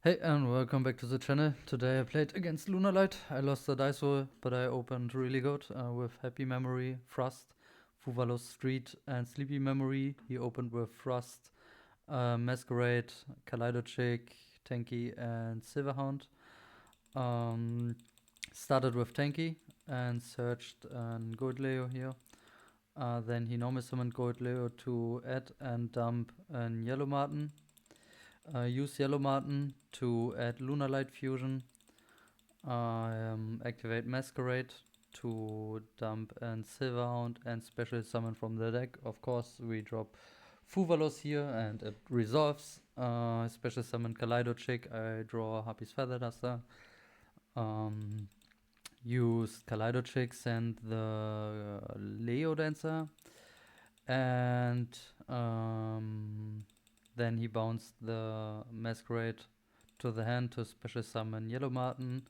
Hey and welcome back to the channel. Today I played against Lunalight. I lost the dice roll, but I opened really good with Happy Memory, Frost, Fuvalo Street and Sleepy Memory. He opened with Frost, Masquerade, Kaleidochick, Tanky and Silverhound. Started with Tanky and searched Gold Leo here. Then he normal summoned Gold Leo to add and dump an Yellow Martin. Use Yellow Martin to add Lunalight Fusion. Activate Masquerade to dump and Silverhound and special summon from the deck. Of course, we drop Fuvalos here and it resolves. Special summon Kaleidochick. I draw Harpy's Feather Duster. Use Kaleidochick, send the Leo Dancer. And then he bounced the Masquerade to the hand to special summon Yellow Martin.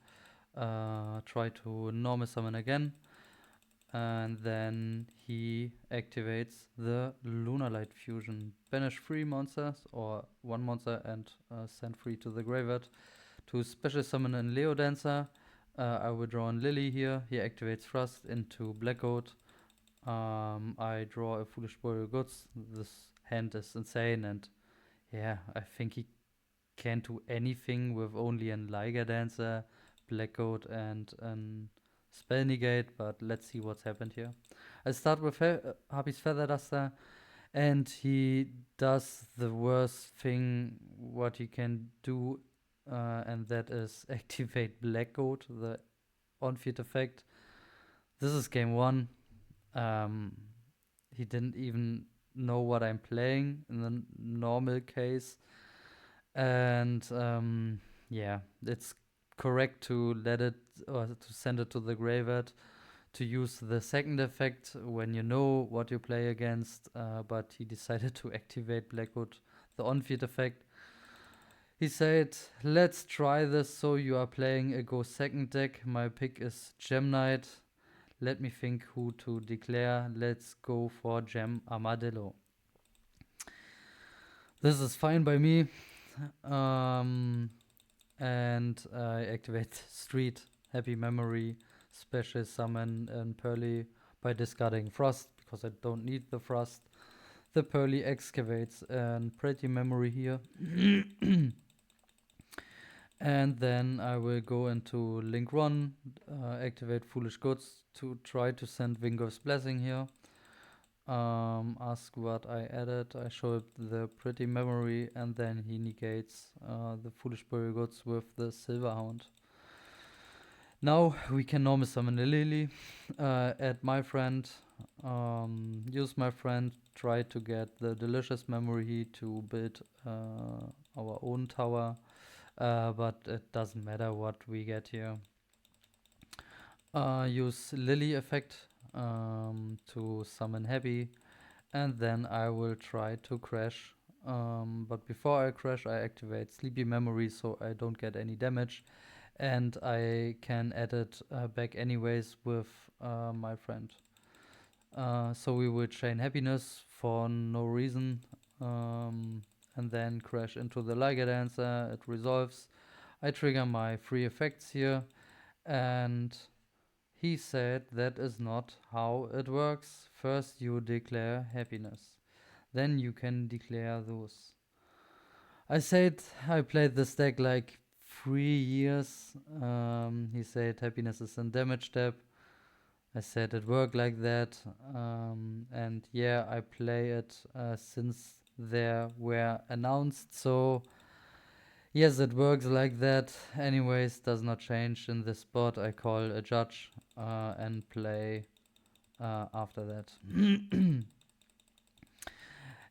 Try to normal summon again. And then he activates the Lunalight Fusion. Banish 3 monsters or 1 monster and send 3 to the graveyard. To special summon a Leo Dancer, I will draw on Lily here. He activates Thrust into Black Goat. I draw a Foolish Burial Goods. This hand is insane, and yeah, I think he can't do anything with only a Liger Dancer, Black Goat, and an Spell Negate, but let's see what's happened here. I start with Harpy's Feather Duster, and he does the worst thing what he can do, and that is activate Black Goat, the on-field effect. This is game 1. He didn't even know what I'm playing in the normal case. And yeah, it's correct to let it or to send it to the graveyard to use the second effect when you know what you play against, but he decided to activate Blackwood, the on-field effect. He said, let's try this. So you are playing a go second deck. My pick is Gem Knight. Let me think who to declare. Let's go for Gem Armadillo. This is fine by me. And I activate Street, Happy Memory, Special Summon, and Purrely by discarding Frost because I don't need the Frost. The Purrely excavates and Pretty Memory here. And then I will go into Link Run, activate Foolish Goods to try to send Wingolf's Blessing here. Ask what I added. I show it the Pretty Memory, and then he negates the Foolish Burial Goods with the Silverhound. Now we can normal summon a Lily, add my friend, use my friend, try to get the Delicious Memory to build our own tower, but it doesn't matter what we get here. Use Lily effect to summon Happy, and then I will try to crash. But before I crash, I activate Sleepy Memory so I don't get any damage, and I can add it back anyways with my friend. So we will chain Happiness for no reason, and then crash into the Liger Dancer. It resolves. I trigger my 3 effects here, and he said that is not how it works. First you declare happiness, then you can declare those. I said I played this deck like 3 years. He said happiness is a damage step. I said it worked like that. And yeah, I play it since they were announced. So yes, it works like that. Anyways, does not change in this spot. I call a judge and play after that.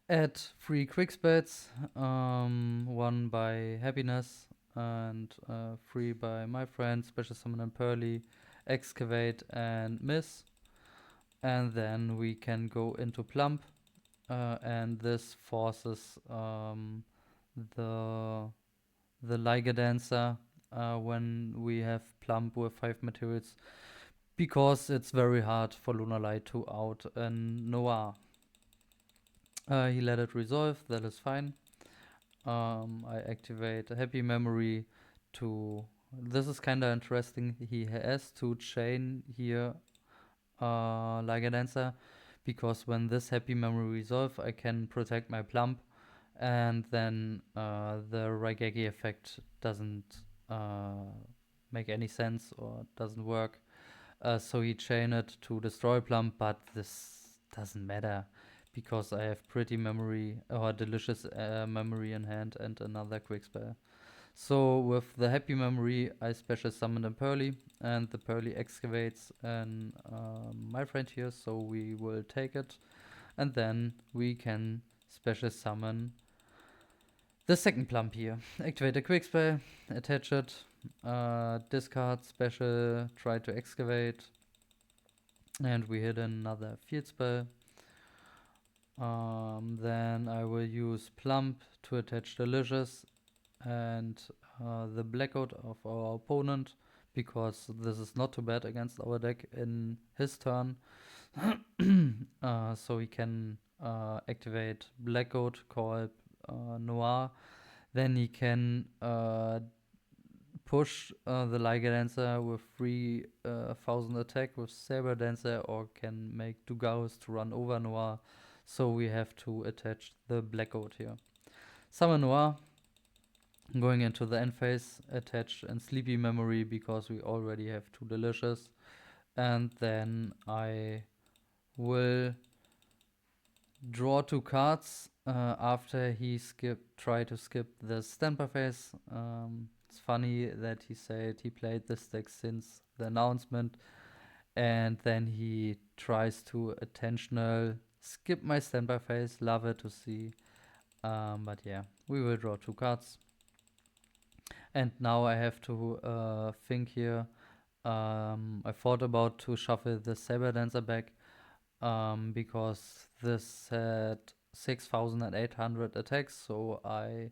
Add 3 quick spells, 1 by Happiness and 3 by my friend, Special Summon and Purrely, Excavate and Miss. And then we can go into Plump, and this forces the Liger Dancer when we have Plump with 5 materials, because it's very hard for Lunalight to out Noir. He let it resolve, that is fine. I activate a happy memory to. This is kind of interesting. He has to chain here like a dancer, because when this happy memory resolve, I can protect my plump, and then the Raigeki effect doesn't make any sense or doesn't work. So he chained it to destroy plump, but this doesn't matter because I have pretty memory or delicious memory in hand and another quick spell. So with the happy memory, I special summon a Purrely, and the Purrely excavates and my friend here, so we will take it, and then we can special summon the second plump here. Activate a quick spell, attach it, discard special, try to excavate, and we hit another field spell. Then I will use plump to attach delicious and the blackout of our opponent, because this is not too bad against our deck in his turn. So he can activate blackout, call noir. Then he can push the Liger Dancer with 3000 attack with Saber Dancer, or can make Dugarus to run over Noir. So we have to attach the Blackout here. Summon Noir. Going into the end phase, attach and Sleepy Memory because we already have 2 Delicious. And then I will draw 2 cards after he try to skip the standby phase. It's funny that he said he played this deck since the announcement, and then he tries to attentional skip my standby phase. Love it to see. But yeah, we will draw 2 cards. And now I have to think here. I thought about to shuffle the Saber Dancer back because this had 6,800 attacks, so I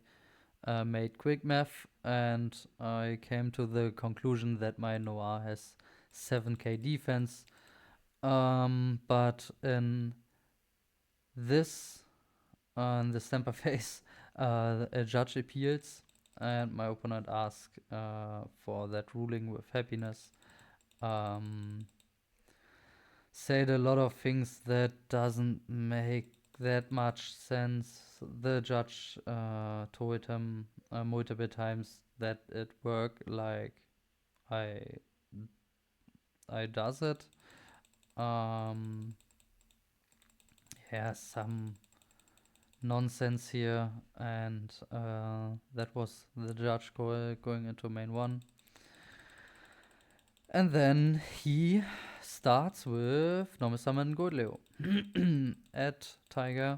made quick math and I came to the conclusion that my Noir has 7k defense. But in this, in the Stamper phase, a judge appeals and my opponent asks for that ruling with happiness. Said a lot of things that doesn't make that much sense. The judge told him multiple times that it worked like I does it. Yeah, some nonsense here, and that was the judge going into main 1. And then he starts with normal summon Gold Leo. Add Tiger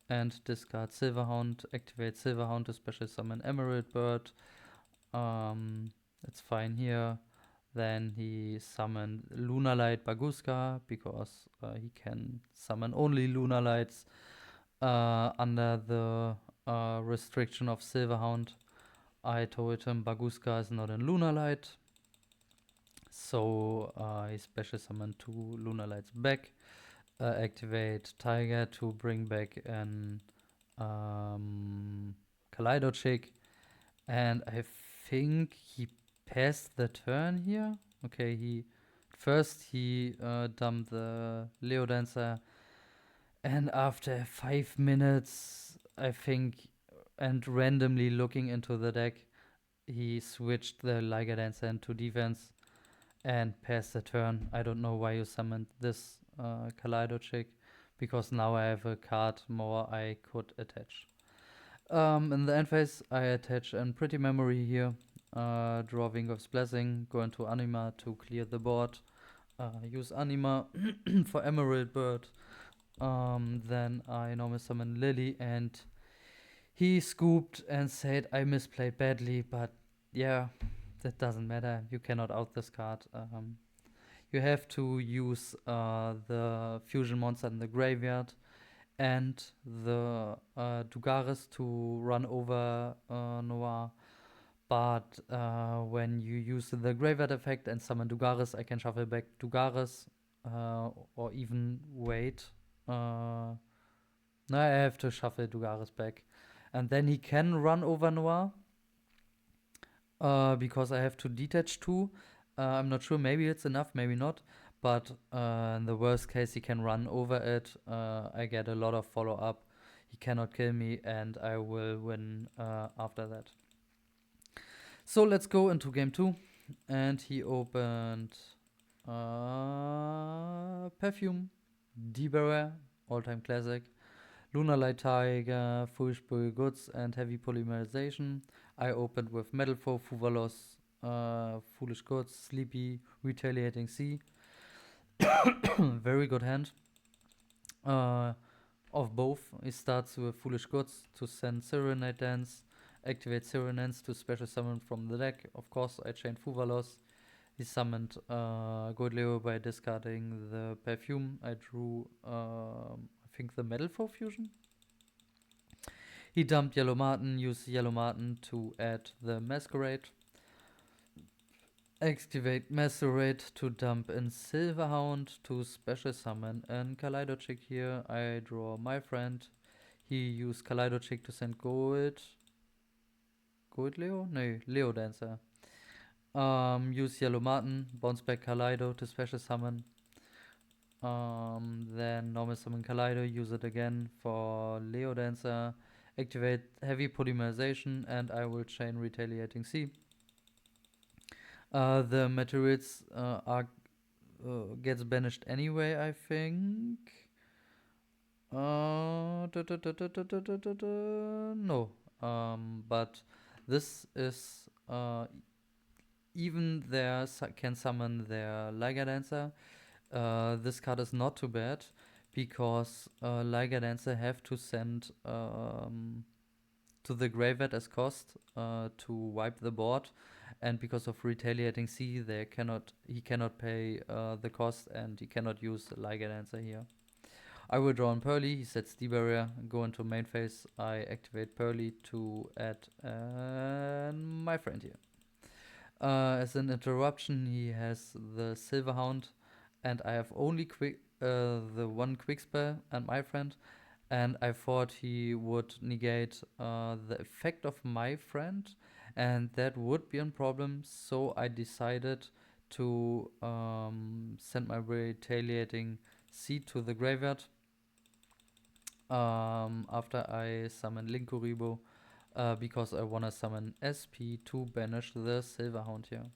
and discard Silverhound. Activate Silverhound to special summon Emerald Bird. It's fine here. Then he summoned Lunalight Baguska because he can summon only Lunalights under the restriction of Silverhound. I told him Baguska is not in Lunalight. So he special summoned 2 Lunalights back. Activate Tiger to bring back an Kaleido Chick. And I think he passed the turn here. Okay, he dumped the Leo Dancer. And after 5 minutes, I think, and randomly looking into the deck, he switched the Liger Dancer into defense and passed the turn. I don't know why you summoned this Kaleido Chick, because now I have a card more I could attach. In the end phase, I attach a pretty memory here. Draw Wingolf's Blessing, go into Anima to clear the board. Use Anima for Emerald Bird. Then I normal summon Lily, and he scooped and said I misplayed badly, but yeah, that doesn't matter. You cannot out this card. You have to use the fusion monster in the graveyard and the Dugaris to run over Noir. But when you use the graveyard effect and summon Dugaris, I can shuffle back Dugaris or even wait. No, I have to shuffle Dugaris back. And then he can run over Noir, because I have to detach 2. I'm not sure, maybe it's enough, maybe not. But in the worst case, he can run over it. I get a lot of follow-up. He cannot kill me, and I will win after that. So let's go into game 2. And he opened Perfume, Debarrier, all-time classic, Lunalight Tiger, Foolish Bull Goods, and Heavy Polymerization. I opened with Metal Foe, Fuvalos, Foolish Goods, Sleepy, Retaliating Sea. Very good hand. Of both, he starts with Foolish Goods to send Serenade Dance, activate Serenance to special summon from the deck. Of course, I chained Fuvalos. He summoned Gold Leo by discarding the Perfume. I drew, I think, the Metal Foe Fusion. He dumped Yellow Martin, used Yellow Martin to add the Masquerade. Activate Masquerade to dump in Silverhound to special summon and Kaleidochick here. I draw my friend. He used Kaleidochick to send Gold. Gold Leo? No, Leo Dancer. Use Yellow Martin, bounce back Kaleido to special summon. Then normal summon Kaleido, use it again for Leo Dancer. Activate Heavy Polymerization and I will chain Retaliating Sea. The materials are gets banished anyway, I think. No. But this is even there can summon their Liger Dancer. This card is not too bad because Liger Dancer have to send to the graveyard as cost to wipe the board, and because of Retaliating Sea, he cannot pay the cost, and he cannot use the Liger Dancer here. I will draw on Purrely, he sets D-Barrier, go into main phase, I activate Purrely to add my friend here. As an interruption, he has the Silverhound, and I have only the one quick spell and my friend, and I thought he would negate the effect of my friend, and that would be a problem, so I decided to send my Retaliating Sea to the graveyard after I summon Linkuribo, because I want to summon SP to banish the Silverhound here.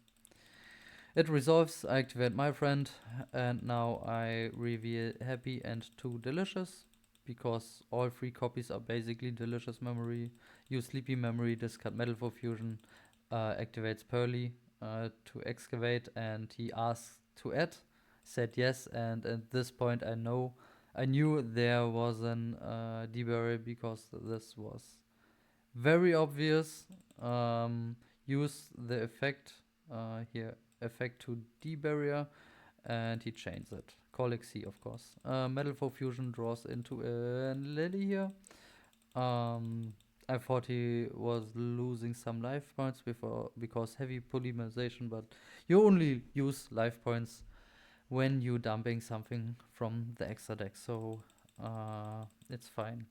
It resolves, I activate my friend, and now I reveal Happy and 2 Delicious, because all 3 copies are basically Delicious Memory. Use Sleepy Memory, discard Metal Foe Fusion, activates Purrely to excavate, and he asks to add. Said yes, and at this point I knew there was an D-Barrier because this was very obvious. Use the effect here, effect to D-Barrier, and he chains it. Colic C, of course. Metal Foe Fusion draws into a Lily here. I thought he was losing some life points before because heavy polymerization, but you only use life points when you dumping something from the extra deck, so it's fine.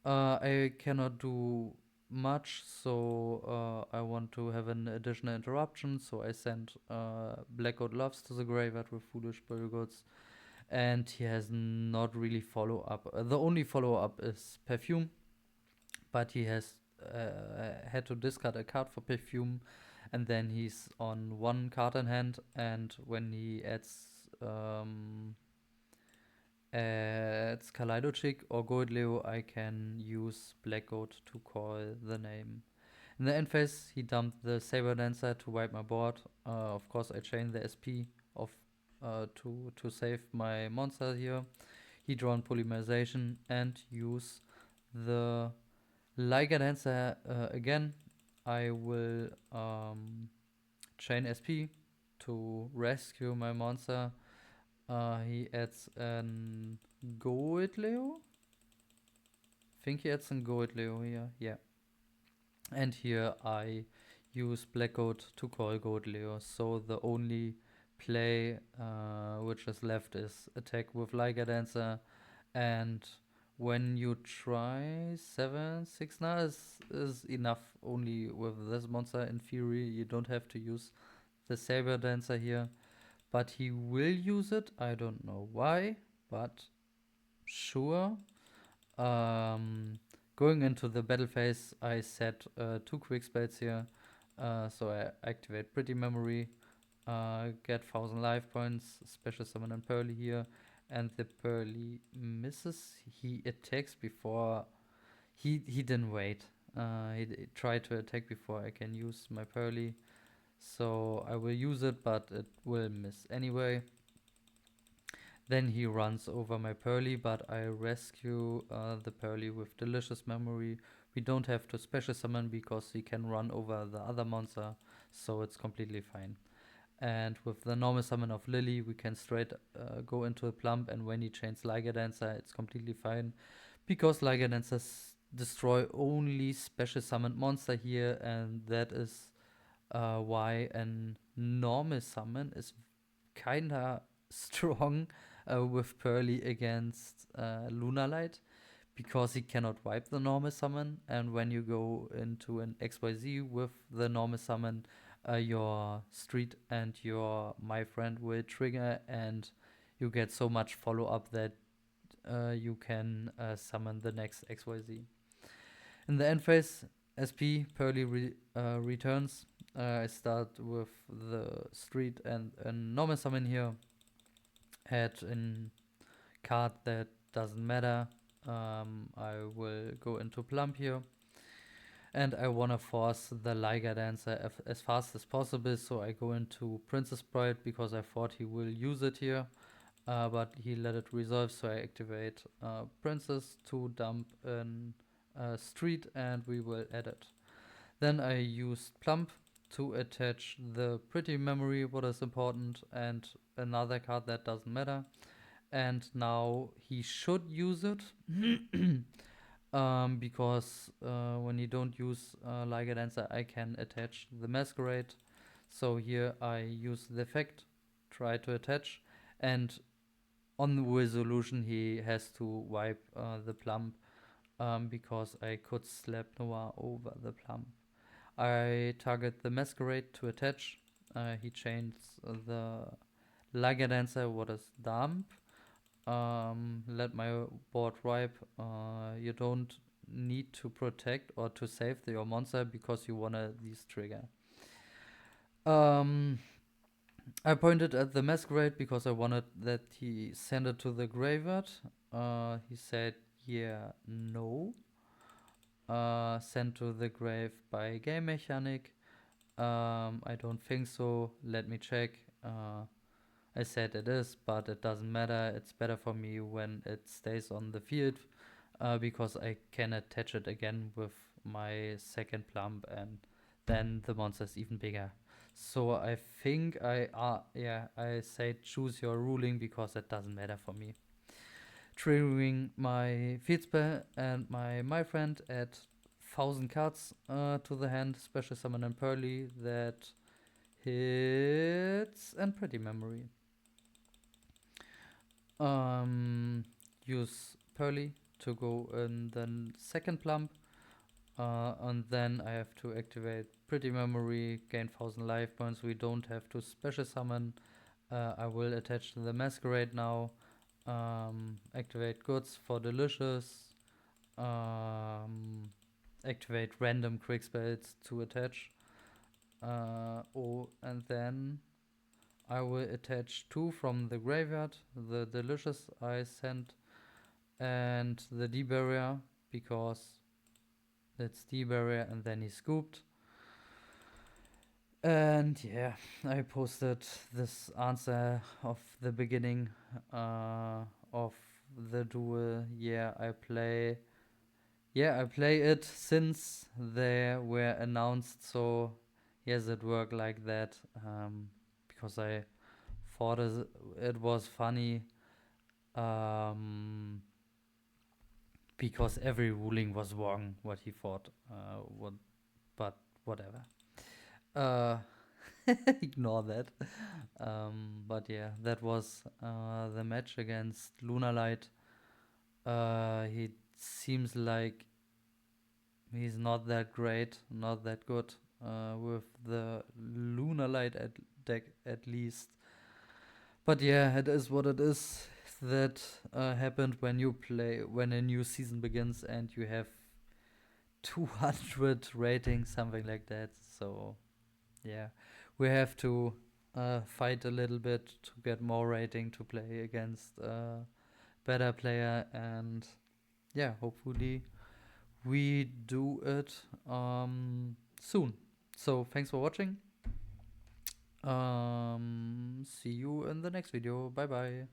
I cannot do much, so I want to have an additional interruption, so I send Blackout Loves to the graveyard with Foolish Goods, and he has not really follow up. The only follow up is Perfume, but he has had to discard a card for Perfume, and then he's on 1 card in hand, and when he adds Kaleidochick or Gold Leo, I can use Black Goat to call the name. In the end phase, he dumped the Saber Dancer to wipe my board. Of course, I chain the SP of to save my monster here. He drawn Polymerization and use the Liger Dancer again. I will chain SP to rescue my monster. He adds an Gold Leo. I think he adds an Gold Leo here. Yeah. And here I use Black Goat to call Gold Leo. So the only play which is left is attack with Liger Dancer and when you try 7, 6 now is enough only with this monster. In theory, you don't have to use the Saber Dancer here, but he will use it. I don't know why, but sure. Um, Going into the battle phase, I set 2 quick spells here. So I activate Pretty Memory, get 1000 life points, special summon and Purrely here, and the Purrely misses. He attacks before he didn't wait. He tried to attack before I can use my Purrely, so I will use it, but it will miss anyway. Then he runs over my Purrely, but I rescue the Purrely with Delicious Memory. We don't have to special summon because he can run over the other monster, so it's completely fine. And with the normal summon of Lily, we can straight go into a plump, and when he chains Liger Dancer, it's completely fine. Because Liger Dancers destroy only special summoned monster here, and that is why a normal summon is kinda strong with Purrely against Lunalight, because he cannot wipe the normal summon, and when you go into an XYZ with the normal summon, your street and your my friend will trigger, and you get so much follow up that you can summon the next XYZ. In the end phase, SP Purrely returns. I start with the street and a normal summon here. Add a card that doesn't matter. I will go into Plump here. And I want to force the Liger Dancer as fast as possible, so I go into Princess Bride because I thought he will use it here. But he let it resolve, so I activate Princess to dump an street, and we will add it. Then I used Plump to attach the Pretty Memory, what is important, and another card that doesn't matter. And now he should use it. Because when you don't use Liger Dancer, I can attach the Masquerade. So here I use the effect, try to attach, and on the resolution he has to wipe the plump, because I could slap Noah over the plump. I target the Masquerade to attach. He chains the Liger Dancer, what is dump. Let my board wipe. You don't need to protect or to save your monster because you wanna these trigger. Um, I pointed at the Masquerade because I wanted that he send it to the graveyard. He said, yeah, no. Sent to the grave by game mechanic. I don't think so. Let me check. I said it is, but it doesn't matter. It's better for me when it stays on the field, because I can attach it again with my second plump, and then the monster is even bigger. So I think I say choose your ruling because it doesn't matter for me. Triggering my field spell and my friend at 1000 cards to the hand, special summon and Purrely that hits and Pretty Memory. Use Purrely to go in the second plump, and then I have to activate Pretty Memory, gain 1000 life points. We don't have to special summon. I will attach the Masquerade now. Activate Goods for Delicious. Activate random quick spells to attach. And then I will attach 2 from the graveyard, the Delicious I sent, and the D-Barrier, because it's D-Barrier, and then he scooped. And yeah, I posted this answer of the beginning of the duel. I play it since they were announced, so yes, it worked like that, because I thought it was funny, because every ruling was wrong what he thought, but whatever. Uh, Ignore that. But yeah, that was the match against Lunalight. He seems like he's not that great, not that good with the Lunalight deck at least. But yeah, it is what it is. That happened when you play when a new season begins and you have 200 ratings, something like that. So yeah, we have to fight a little bit to get more rating to play against better player, and yeah, hopefully we do it soon. So thanks for watching. See you in the next video. Bye bye.